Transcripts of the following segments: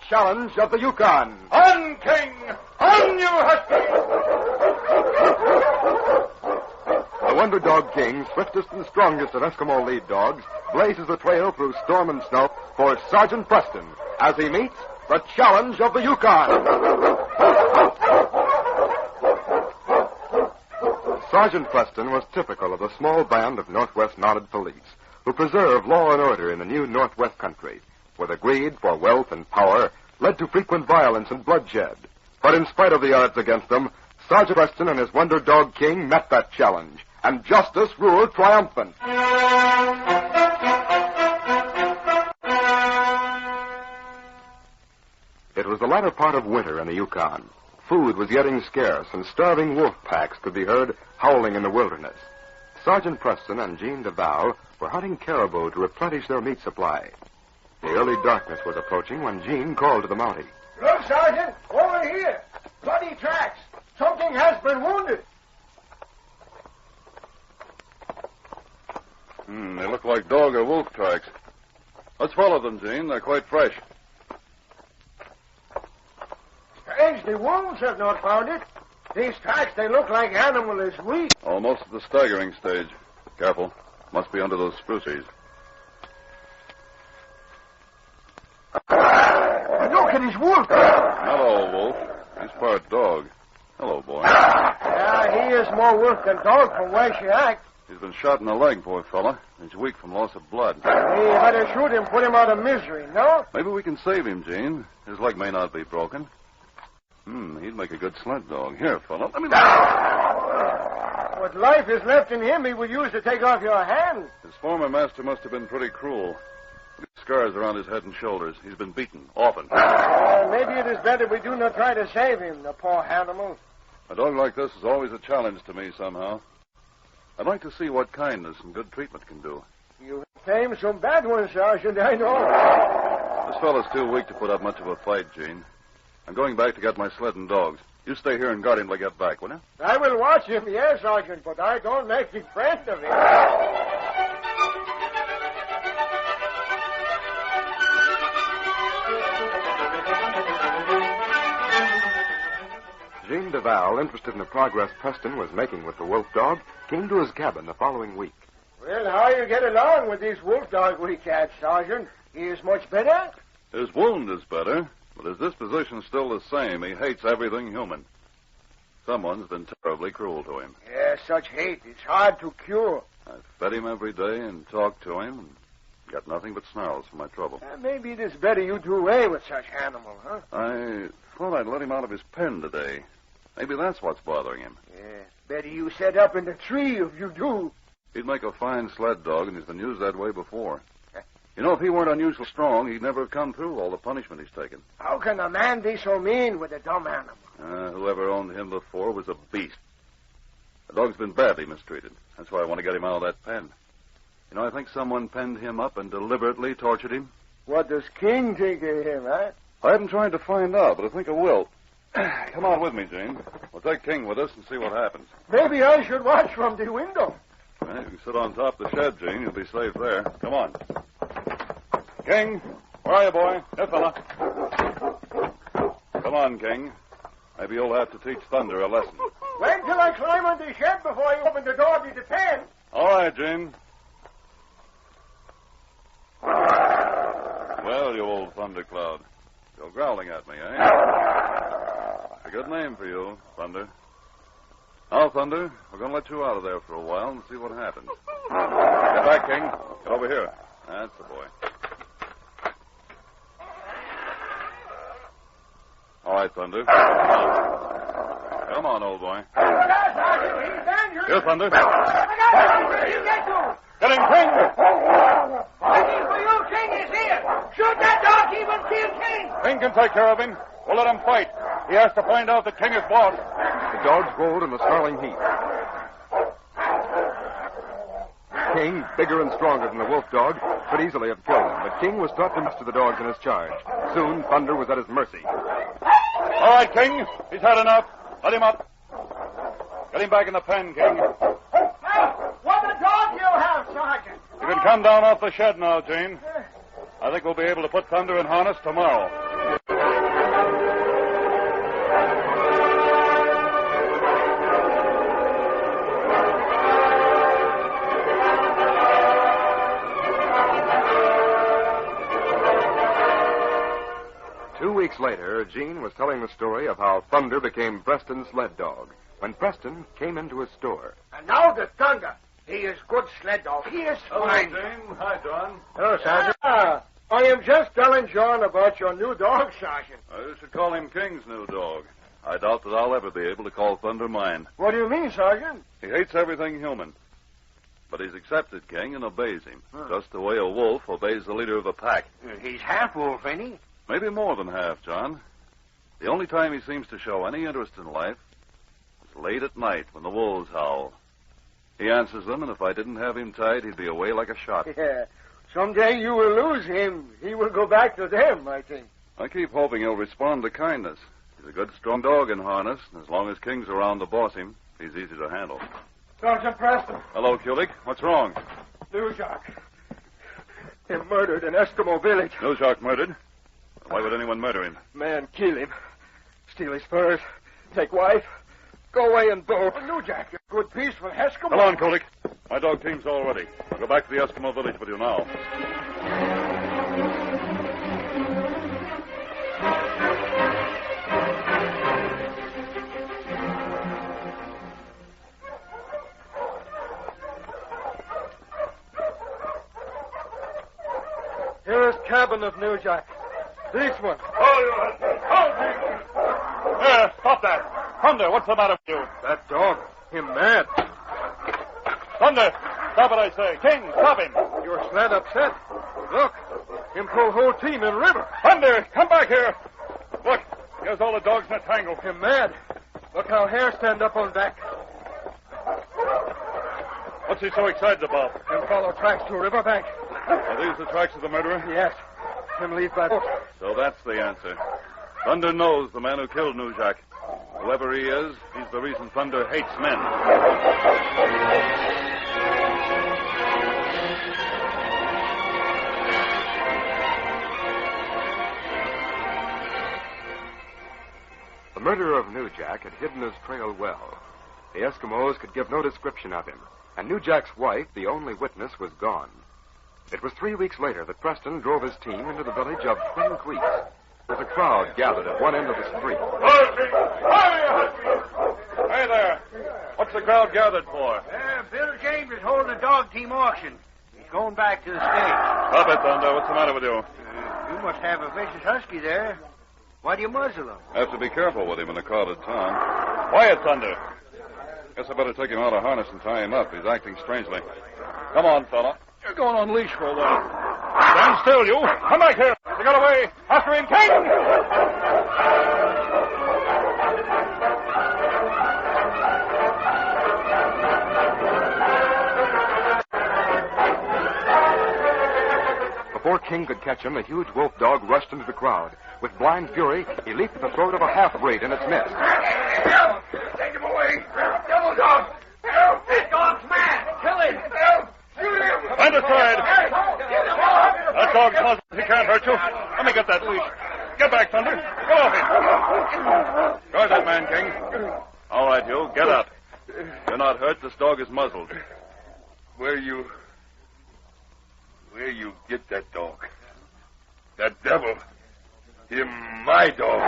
challenge of the Yukon. On, King! On, you husky! The Wonder Dog King, swiftest and strongest of Eskimo lead dogs, blazes the trail through storm and snow for Sergeant Preston as he meets the challenge of the Yukon. Sergeant Preston was typical of the small band of Northwest Mounted Police who preserve law and order in the new Northwest country, where the greed for wealth and power led to frequent violence and bloodshed. But in spite of the odds against them, Sergeant Preston and his Wonder Dog King met that challenge, and justice ruled triumphant. It was the latter part of winter in the Yukon. Food was getting scarce, and starving wolf packs could be heard howling in the wilderness. Sergeant Preston and Jean DeVal were hunting caribou to replenish their meat supply. The early darkness was approaching when Jean called to the Mountie. Look, Sergeant, over here. Bloody tracks. Something has been wounded. They look like dog or wolf tracks. Let's follow them, Jean. They're quite fresh. Strange, the wolves have not found it. These tracks, they look like animal is weak. Almost at the staggering stage. Careful. Must be under those spruce trees. Look at his wolf. Not all wolf. He's part dog. Hello, boy. Yeah, he is more wolf than dog from where she acts. He's been shot in the leg, poor fella. He's weak from loss of blood. We better shoot him, put him out of misery, no? Maybe we can save him, Jean. His leg may not be broken. He'd make a good sled dog. Here, fella, let me... What life is left in him he will use to take off your hand. His former master must have been pretty cruel. With scars around his head and shoulders. He's been beaten, often. Maybe it is better we do not try to save him, the poor animal. A dog like this is always a challenge to me somehow. I'd like to see what kindness and good treatment can do. You tamed some bad ones, Sergeant, I know. This fella's too weak to put up much of a fight, Jean. I'm going back to get my sled and dogs. You stay here and guard him till I get back, will you? I will watch him, yes, Sergeant, but I don't make a friend of him. Jean DeVal, interested in the progress Preston was making with the wolf dog, came to his cabin the following week. Well, how you get along with this wolf dog we catch, Sergeant? He is much better? His wound is better, but his disposition's still the same. He hates everything human. Someone's been terribly cruel to him. Yes, such hate is hard to cure. I've fed him every day and talked to him and got nothing but snarls for my trouble. Maybe it is better you do away with such animal, huh? I thought I'd let him out of his pen today. Maybe that's what's bothering him. Yeah, better you set up in the tree if you do. He'd make a fine sled dog, and he's been used that way before. You know, if he weren't unusually strong, he'd never have come through all the punishment he's taken. How can a man be so mean with a dumb animal? Whoever owned him before was a beast. The dog's been badly mistreated. That's why I want to get him out of that pen. You know, I think someone penned him up and deliberately tortured him. What does King think of him, huh? I haven't tried to find out, but I think I will. Come on with me, Jean. We'll take King with us and see what happens. Maybe I should watch from the window. Well, you can sit on top of the shed, Jean. You'll be safe there. Come on. King, where are you, boy? Here, fella. Come on, King. Maybe you'll have to teach Thunder a lesson. Wait till I climb on the shed before you open the door to the pen. All right, Jean. Well, you old thundercloud. You're growling at me, eh? It's a good name for you, Thunder. Now, Thunder, we're going to let you out of there for a while and see what happens. Get back, King. Get over here. That's the boy. All right, Thunder. Come on, old boy. Look out, Sergeant. He's dangerous. Here, Thunder. Look out. Where you get to? Get him, King. Waiting for you, King is here. Shoot that dog, he will kill King. King can take care of him. We'll let him fight. He has to find out that King is boss. The dogs rolled in a snarling heap. King, bigger and stronger than the wolf dog, could easily have killed him, but King was taught to master the dogs in his charge. Soon, Thunder was at his mercy. All right, King. He's had enough. Let him up. Get him back in the pen, King. Hey, what a dog you have, Sergeant. You can come down off the shed now, Jean. I think we'll be able to put Thunder in harness tomorrow. 2 weeks later, Gene was telling the story of how Thunder became Preston's sled dog when Preston came into his store. And now the Thunder. He is good sled dog. He is fine. Jane. Hi, John. Hello, Sergeant. I am just telling John about your new dog, Sergeant. You should call him King's new dog. I doubt that I'll ever be able to call Thunder mine. What do you mean, Sergeant? He hates everything human. But he's accepted King and obeys him, just the way a wolf obeys the leader of a pack. He's half wolf, ain't he? Maybe more than half, John. The only time he seems to show any interest in life is late at night when the wolves howl. He answers them, and if I didn't have him tied, he'd be away like a shot. Yeah. Someday you will lose him. He will go back to them, I think. I keep hoping he'll respond to kindness. He's a good, strong dog in harness, and as long as King's around to boss him, he's easy to handle. Sergeant Preston. Hello, Kulik. What's wrong? Newshark. He murdered an Eskimo village. Newshark murdered? Why would anyone murder him? Man kill him. Steal his furs. Take wife. Go away and bolt. Newjack, a good peaceful Eskimo. Come on, Kulik. My dog team's all ready. I'll go back to the Eskimo village with you now. Here is cabin of Newjack. This one. Stop that. Thunder, what's the matter with you? That dog. Him mad. Thunder, stop it, I say. King, stop him. Your sled upset. Look. Him pull whole team in river. Thunder, come back here. Look, here's all the dogs in a tangle. Him mad. Look how hair stand up on back. What's he so excited about? Him follow tracks to a river bank. Are these the tracks of the murderer? Yes. Him leave by boat. So that's the answer. Thunder knows the man who killed Newjack. Whoever he is, he's the reason Thunder hates men. The murderer of Newjack had hidden his trail well. The Eskimos could give no description of him, and Newjack's wife, the only witness, was gone. It was 3 weeks later that Preston drove his team into the village of Twin Creeks. With a crowd gathered at one end of the street. Hey there. What's the crowd gathered for? Bill James is holding a dog team auction. He's going back to the stage. Stop it, Thunder. What's the matter with you? You must have a vicious husky there. Why do you muzzle him? Have to be careful with him in a crowded town. Quiet, Thunder. Guess I better take him out of harness and tie him up. He's acting strangely. Come on, fella. You're going on leash for a while. Stand still, you. Come back here. They got away. After him, King! Before King could catch him, the huge wolf dog rushed into the crowd. With blind fury, he leaped at the throat of a half-breed in its nest. Help! Take him away! Devil dog! Help! That dog's mad! Kill him! Help! Shoot him! Stand aside. Get him off! That dog's muzzled. He can't hurt you. Let me get that leash. Get back, Thunder. Go off him. Guard that man, King. All right, you. Get up. You're not hurt. This dog is muzzled. Where you get that dog? That devil. Him my dog.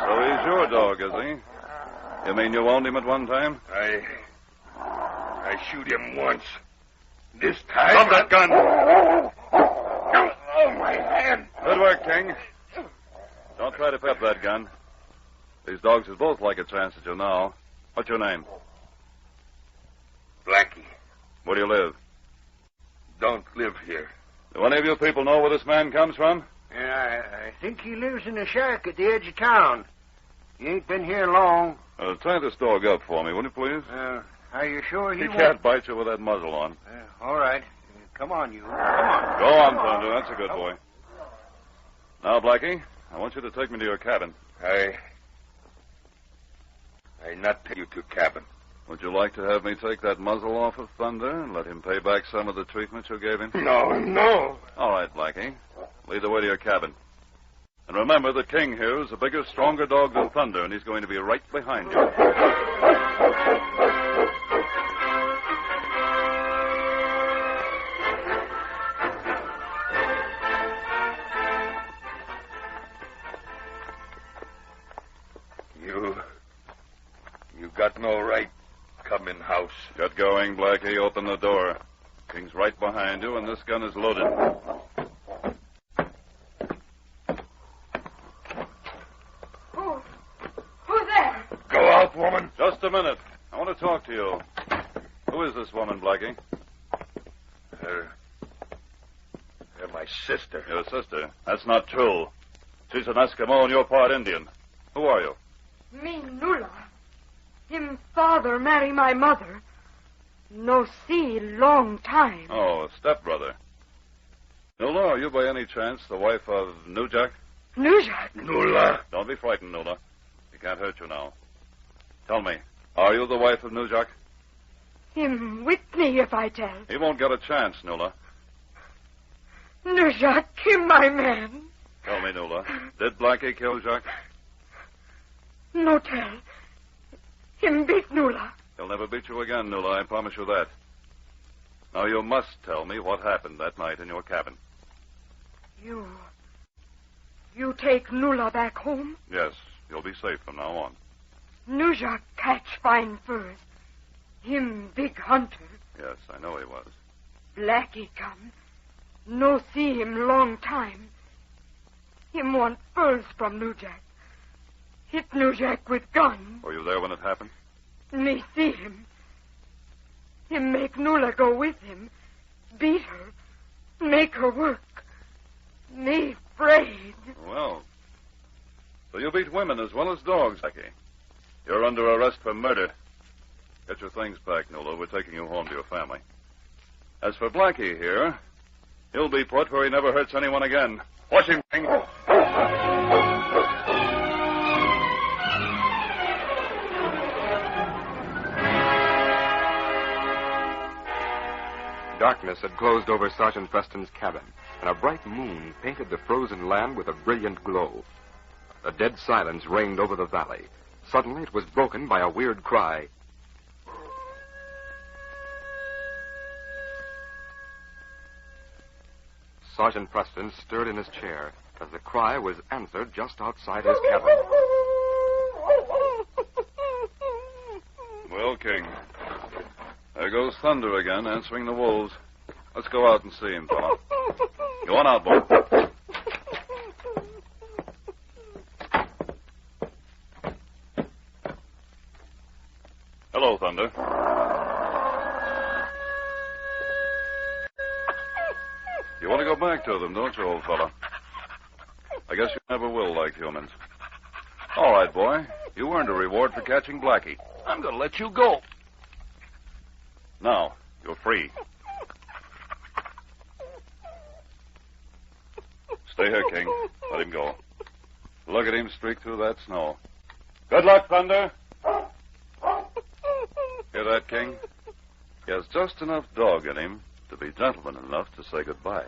So he's your dog, is he? You mean you owned him at one time? I shoot him once. This time... Drop that gun. Oh, my hand. Good work, King. Don't try to pick up that gun. These dogs would both like a chance at you now. What's your name? Blackie. Where do you live? Don't live here. Do any of you people know where this man comes from? I think he lives in a shack at the edge of town. He ain't been here long. Tie this dog up for me, will you, please? Are you sure he He won't? can't bite you with that muzzle on. All right. Come on, you. Come on. Go on, Thunder. That's a good boy. Now, Blackie, I want you to take me to your cabin. I not take you to cabin. Would you like to have me take that muzzle off of Thunder and let him pay back some of the treatment you gave him? No. All right, Blackie. Lead the way to your cabin. And remember, the King here is a bigger, stronger dog than Thunder, and he's going to be right behind you. got no right. Come in house. Get going, Blackie. Open the door. King's right behind you, and this gun is loaded. Who's there? Go out, woman. Just a minute. I want to talk to you. Who is this woman, Blackie? They're my sister. Your sister? That's not true. She's an Eskimo and you're part Indian. Who are you? Me Nula. Him father marry my mother. No see long time. Oh, a stepbrother. Nula, are you by any chance the wife of Nujak? Nujak? Nula. Don't be frightened, Nula. He can't hurt you now. Tell me, are you the wife of Nujak? Him with me if I tell. He won't get a chance, Nula. Nujak, him my man. Tell me, Nula, did Blackie kill Jacques? No tell. Him beat Nula. He'll never beat you again, Nula, I promise you that. Now, you must tell me what happened that night in your cabin. You take Nula back home? Yes, you'll be safe from now on. Nujak catch fine furs. Him big hunter. Yes, I know he was. Blackie come. No see him long time. Him want furs from Nujak. Hit Nujak with gun. Were you there when it happened? Me see him. Him make Nula go with him. Beat her. Make her work. Me afraid. Well, so you beat women as well as dogs, Blackie. You're under arrest for murder. Get your things packed, Nula. We're taking you home to your family. As for Blackie here, he'll be put where he never hurts anyone again. Watch him, King. Darkness had closed over Sergeant Preston's cabin, and a bright moon painted the frozen land with a brilliant glow. A dead silence reigned over the valley. Suddenly it was broken by a weird cry. Sergeant Preston stirred in his chair as the cry was answered just outside his cabin. Well, King, there goes Thunder again, answering the wolves. Let's go out and see him, fella. Go on out, boy. Hello, Thunder. You want to go back to them, don't you, old fella? I guess you never will like humans. All right, boy. You earned a reward for catching Blackie. I'm going to let you go. Now, you're free. Stay here, King. Let him go. Look at him streak through that snow. Good luck, Thunder. Hear that, King? He has just enough dog in him to be gentleman enough to say goodbye.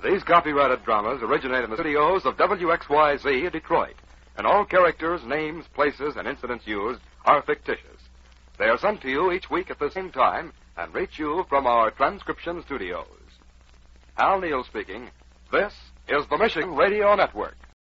These copyrighted dramas originate in the studios of WXYZ in Detroit, and all characters, names, places, and incidents used are fictitious. They are sent to you each week at the same time and reach you from our transcription studios. Al Neal speaking. This is the Mission Radio Network.